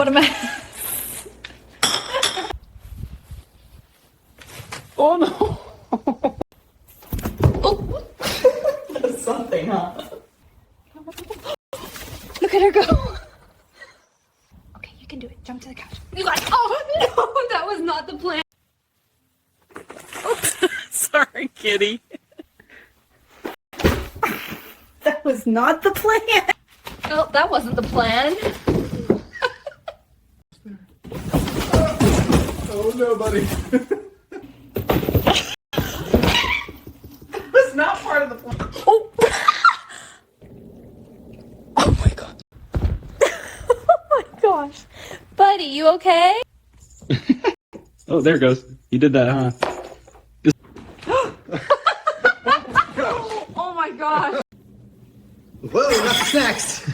what a mess. Oh no! Oh. That's something, huh? Look at her go. Okay, you can do it. Jump to the couch. You got it. Oh, no, that was not the plan. Sorry, kitty. That was not the plan. Well, that wasn't the plan. Oh no, buddy. That was not part of the plan. Oh! Oh my god. Oh my gosh. Buddy, you okay? Oh, there it goes. You did that, huh? Oh my gosh. Whoa, what's next?